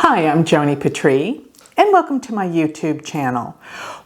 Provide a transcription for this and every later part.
Hi, I'm Joni Patry, and welcome to my YouTube channel.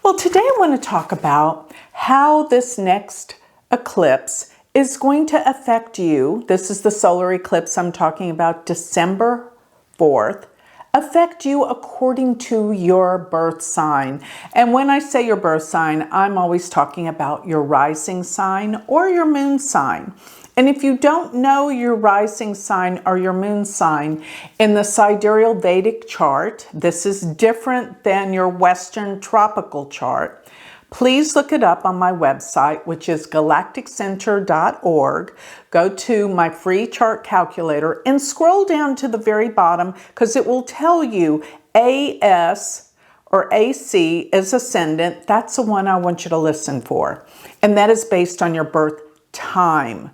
Well, today I want to talk about how this next eclipse is going to affect you. This is the solar eclipse I'm talking about, December 4th. Affect you according to your birth sign. And when I say your birth sign, I'm always talking about your rising sign or your moon sign. And if you don't know your rising sign or your moon sign, in the sidereal Vedic chart, this is different than your Western tropical chart. Please look it up on my website, which is galacticcenter.org. Go to my free chart calculator and scroll down to the very bottom because it will tell you AS or AC is ascendant. That's the one I want you to listen for. And that is based on your birth time.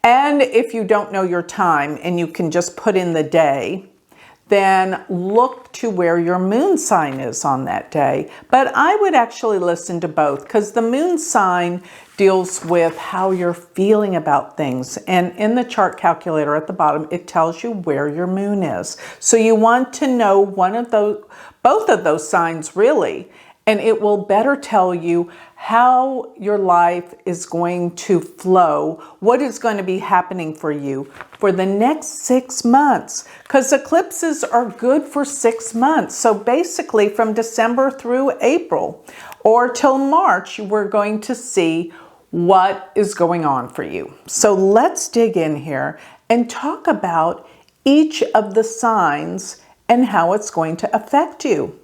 And if you don't know your time and you can just put in the day, then look to where your moon sign is on that day. But I would actually listen to both because the moon sign deals with how you're feeling about things. And in the chart calculator at the bottom, it tells you where your moon is. So you want to know both of those signs really, and it will better tell you how your life is going to flow, what is going to be happening for you for the next 6 months, because eclipses are good for 6 months. So basically from December through April or till March, we're going to see what is going on for you. So let's dig in here and talk about each of the signs and how it's going to affect you.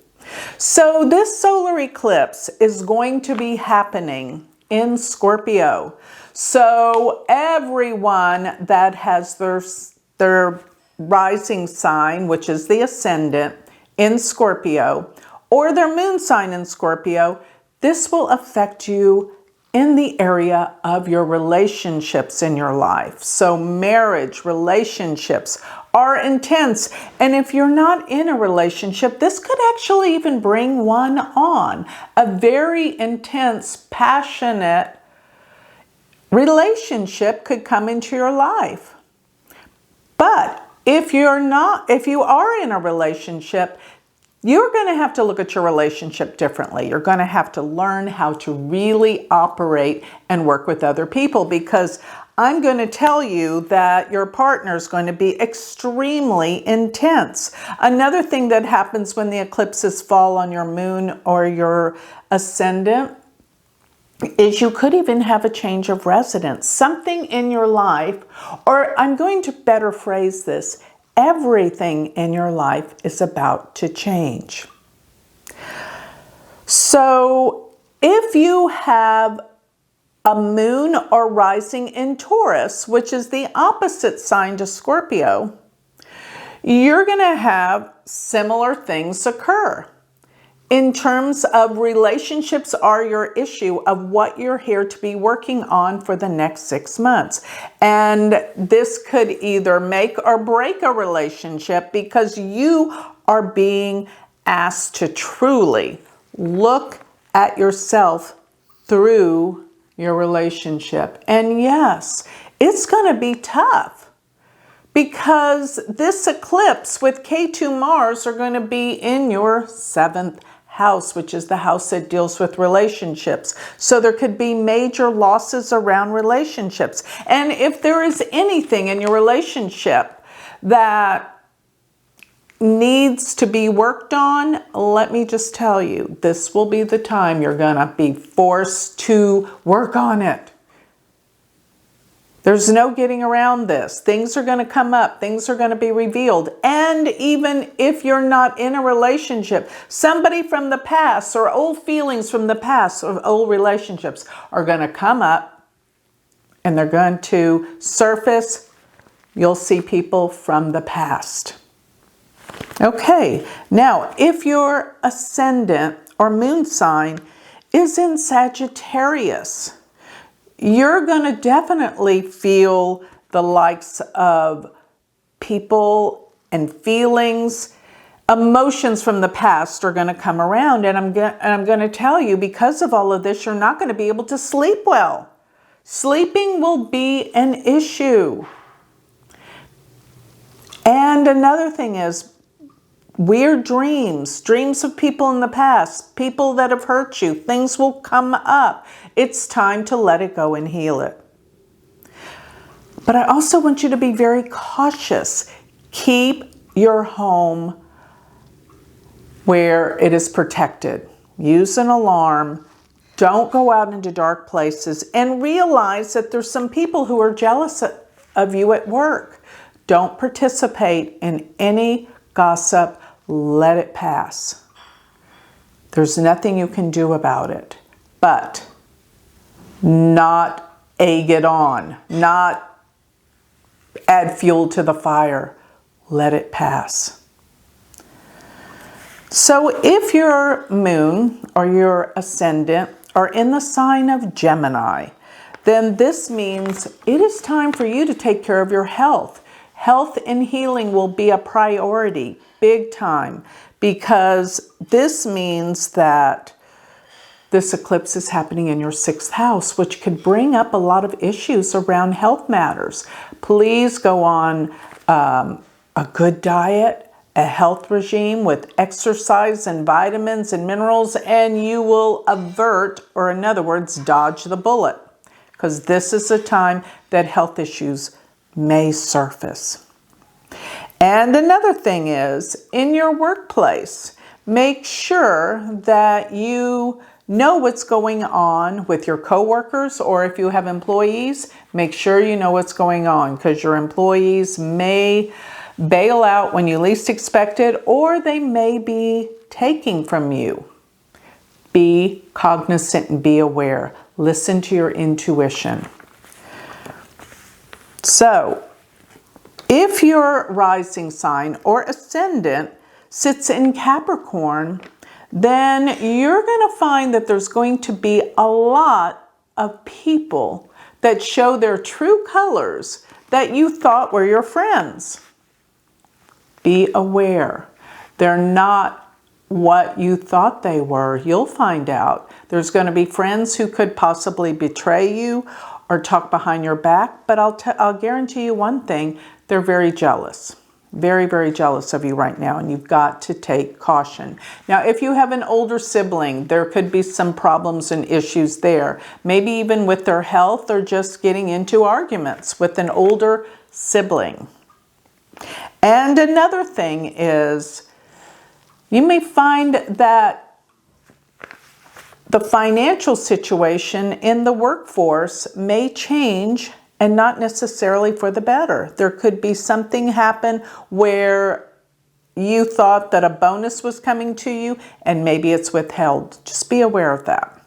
So this solar eclipse is going to be happening in Scorpio. So everyone that has their rising sign, which is the ascendant in Scorpio, or their moon sign in Scorpio, this will affect you in the area of your relationships in your life. So marriage, relationships are intense. And if you're not in a relationship, this could actually even bring one on. A very intense, passionate relationship could come into your life. But if you are in a relationship, you're going to have to look at your relationship differently. You're going to have to learn how to really operate and work with other people, because I'm going to tell you that your partner is going to be extremely intense. Another thing that happens when the eclipses fall on your moon or your ascendant is you could even have a change of residence. Something in your life, or I'm going to better phrase this, everything in your life is about to change. So if you have a moon or rising in Taurus, which is the opposite sign to Scorpio, you're going to have similar things occur. In terms of relationships are your issue of what you're here to be working on for the next 6 months. And this could either make or break a relationship because you are being asked to truly look at yourself through your relationship. And yes, it's going to be tough because this eclipse with K2 Mars are going to be in your 7th house, which is the house that deals with relationships. So there could be major losses around relationships. And if there is anything in your relationship that needs to be worked on, let me just tell you, this will be the time you're going to be forced to work on it. There's no getting around this. Things are going to come up. Things are going to be revealed. And even if you're not in a relationship, somebody from the past or old feelings from the past or old relationships are going to come up and they're going to surface. You'll see people from the past. Okay, now if your ascendant or moon sign is in Sagittarius, you're going to definitely feel the likes of people and feelings. Emotions from the past are going to come around. And I'm going to tell you, because of all of this, you're not going to be able to sleep well. Sleeping will be an issue. And another thing is, weird dreams, dreams of people in the past, people that have hurt you, things will come up. It's time to let it go and heal it. But I also want you to be very cautious. Keep your home where it is protected. Use an alarm. Don't go out into dark places, and realize that there's some people who are jealous of you at work. Don't participate in any gossip. Let it pass. There's nothing you can do about it, but not egg it on, not add fuel to the fire. Let it pass. So if your moon or your ascendant are in the sign of Gemini, then this means it is time for you to take care of your health. Health and healing will be a priority, big time, because this means that this eclipse is happening in your 6th house, which could bring up a lot of issues around health matters. Please go on a good diet, a health regime with exercise and vitamins and minerals, and you will avert, or in other words, dodge the bullet, because this is a time that health issues may surface. And another thing is, in your workplace, make sure that you know what's going on with your coworkers, or if you have employees, make sure you know what's going on, because your employees may bail out when you least expect it, or they may be taking from you. Be cognizant and be aware. Listen to your intuition. So, if your rising sign or ascendant sits in Capricorn, then you're going to find that there's going to be a lot of people that show their true colors that you thought were your friends. Be aware. They're not what you thought they were. You'll find out. There's going to be friends who could possibly betray you or talk behind your back, but I'll guarantee you one thing, they're very jealous. Very, very jealous of you right now, and you've got to take caution. Now, if you have an older sibling, there could be some problems and issues there. Maybe even with their health, or just getting into arguments with an older sibling. And another thing is, you may find that the financial situation in the workforce may change, and not necessarily for the better. There could be something happen where you thought that a bonus was coming to you, and maybe it's withheld. Just be aware of that.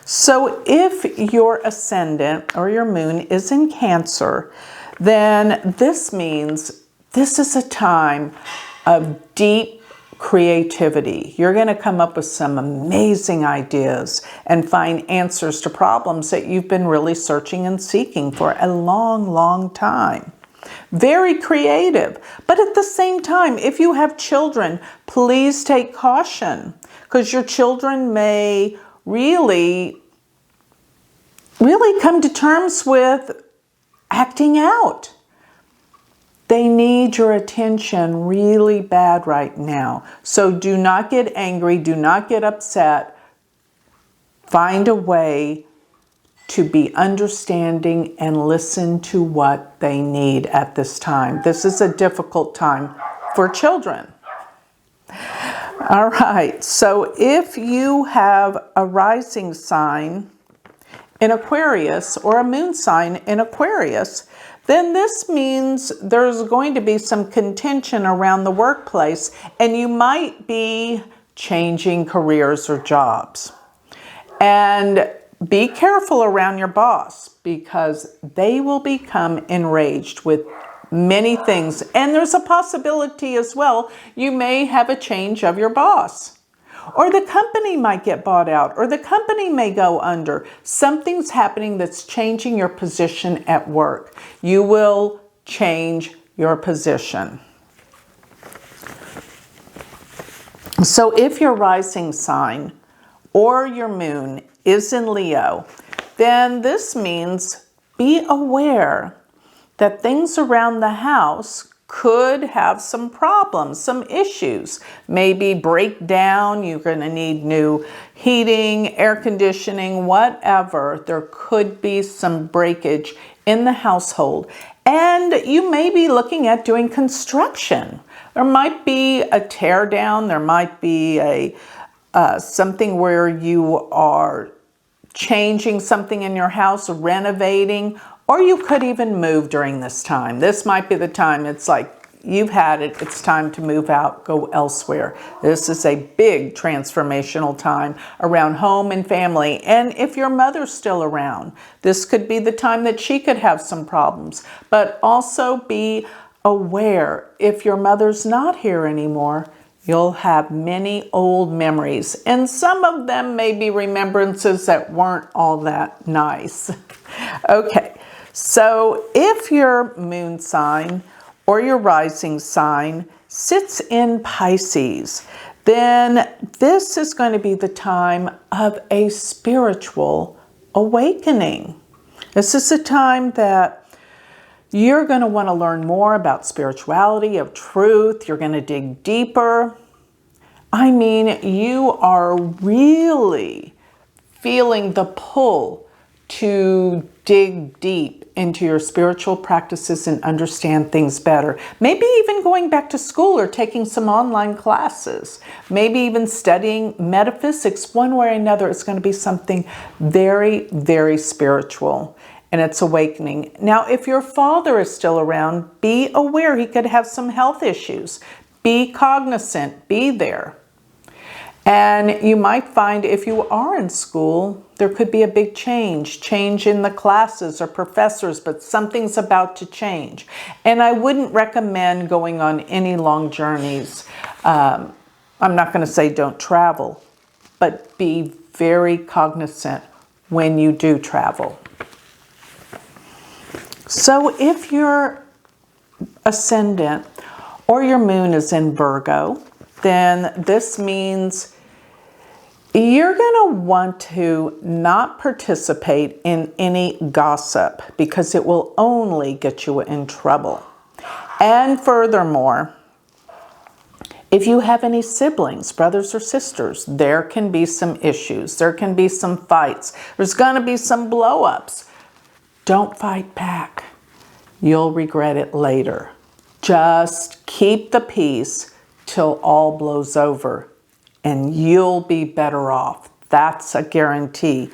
So if your ascendant or your moon is in Cancer, then this means this is a time of deep creativity. You're going to come up with some amazing ideas and find answers to problems that you've been really searching and seeking for a long, long time. Very creative. But at the same time, if you have children, please take caution, because your children may really come to terms with acting out. They need your attention really bad right now. So do not get angry. Do not get upset. Find a way to be understanding and listen to what they need at this time. This is a difficult time for children. All right. So if you have a rising sign in Aquarius or a moon sign in Aquarius, then this means there's going to be some contention around the workplace, and you might be changing careers or jobs. And be careful around your boss, because they will become enraged with many things. And there's a possibility as well, you may have a change of your boss. Or the company might get bought out, or the company may go under. Something's happening that's changing your position at work. You will change your position. So if your rising sign or your moon is in Leo, then this means be aware that things around the house could have some problems, some issues, maybe break down. You're going to need new heating, air conditioning, whatever. There could be some breakage in the household. And you may be looking at doing construction. There might be a tear down. There might be a something where you are changing something in your house, renovating, or you could even move during this time. This might be the time it's like you've had it, it's time to move out, go elsewhere. This is a big transformational time around home and family. And if your mother's still around, this could be the time that she could have some problems. But also be aware, if your mother's not here anymore, you'll have many old memories, and some of them may be remembrances that weren't all that nice. Okay, so if your moon sign or your rising sign sits in Pisces, then this is going to be the time of a spiritual awakening. This is a time that you're going to want to learn more about spirituality, of truth. You're going to dig deeper. I mean, you are really feeling the pull to dig deep into your spiritual practices and understand things better. Maybe even going back to school or taking some online classes. Maybe even studying metaphysics. One way or another, it's going to be something very, very spiritual. And it's awakening. Now, if your father is still around, be aware he could have some health issues. Be cognizant, be there. And you might find if you are in school, there could be a big change in the classes or professors, but something's about to change. And I wouldn't recommend going on any long journeys. I'm not going to say don't travel, but be very cognizant when you do travel. So if your ascendant or your moon is in Virgo, then this means you're going to want to not participate in any gossip because it will only get you in trouble. And furthermore, if you have any siblings, brothers or sisters, there can be some issues. There can be some fights. There's going to be some blow-ups. Don't fight back. You'll regret it later. Just keep the peace till all blows over and you'll be better off. That's a guarantee.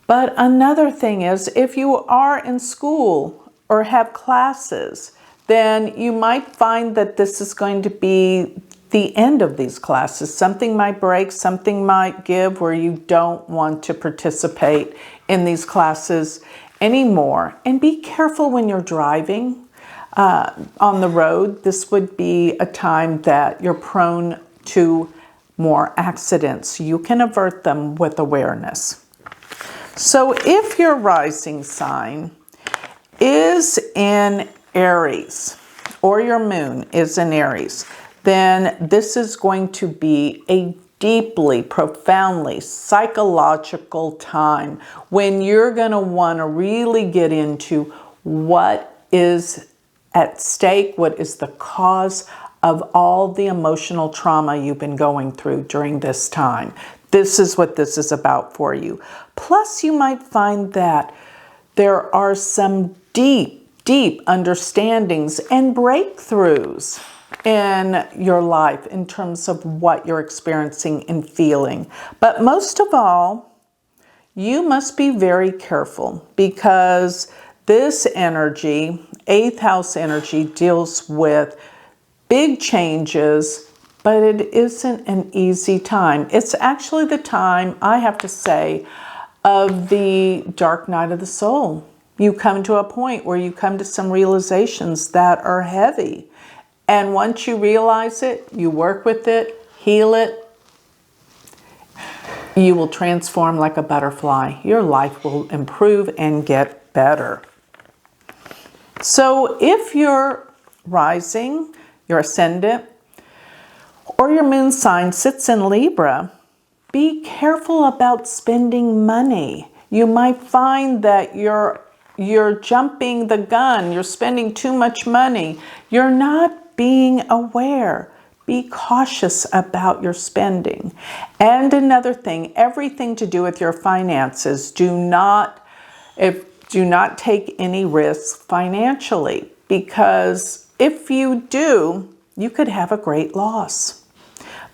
But another thing is, if you are in school or have classes, then you might find that this is going to be the end of these classes. Something might break, something might give where you don't want to participate in these classes anymore. And be careful when you're driving on the road. This would be a time that you're prone to more accidents. You can avert them with awareness. So if your rising sign is in Aries, or your moon is in Aries, then this is going to be a deeply, profoundly psychological time when you're going to want to really get into what is at stake, what is the cause of all the emotional trauma you've been going through during this time. This is what this is about for you. Plus, you might find that there are some deep, deep understandings and breakthroughs in your life in terms of what you're experiencing and feeling. But most of all, you must be very careful because this energy, 8th house energy, deals with big changes, but it isn't an easy time. It's actually the time, I have to say, of the dark night of the soul. You come to a point where you come to some realizations that are heavy. And once you realize it, you work with it, heal it, you will transform like a butterfly. Your life will improve and get better. So if you're rising, your ascendant, or your moon sign sits in Libra, be careful about spending money. You might find that you're you're jumping the gun, you're spending too much money, you're not being aware. Be cautious about your spending. And another thing, everything to do with your finances, do not take any risks financially, because if you do, you could have a great loss.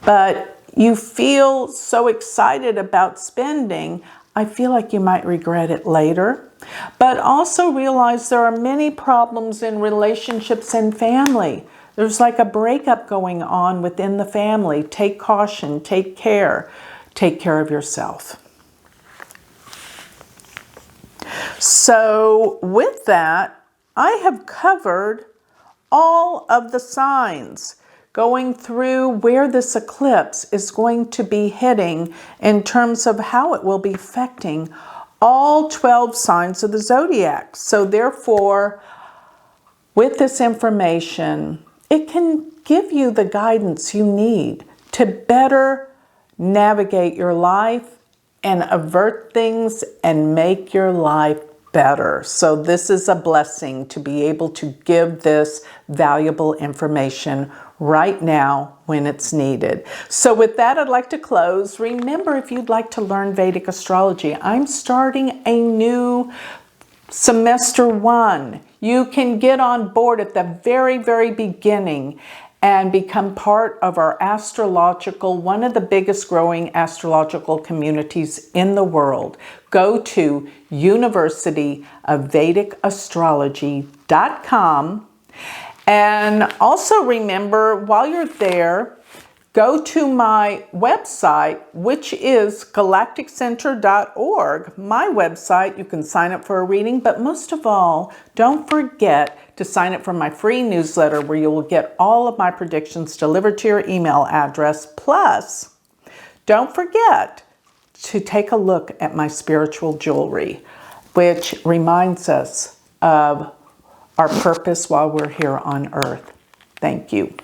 But you feel so excited about spending, I feel like you might regret it later. But also realize there are many problems in relationships and family. There's like a breakup going on within the family. Take caution, take care of yourself. So with that, I have covered all of the signs, going through where this eclipse is going to be hitting in terms of how it will be affecting all 12 signs of the zodiac. So therefore, with this information, it can give you the guidance you need to better navigate your life and avert things and make your life better. So this is a blessing to be able to give this valuable information right now when it's needed. So with that, I'd like to close. Remember, if you'd like to learn Vedic astrology, I'm starting a new semester 1. You can get on board at the very, very beginning and become part of our one of the biggest growing astrological communities in the world. Go to University of Vedic Astrology.com. And also remember, while you're there, go to my website, which is galacticcenter.org. My website, you can sign up for a reading, but most of all, don't forget to sign up for my free newsletter where you will get all of my predictions delivered to your email address. Plus, don't forget to take a look at my spiritual jewelry, which reminds us of our purpose while we're here on Earth. Thank you.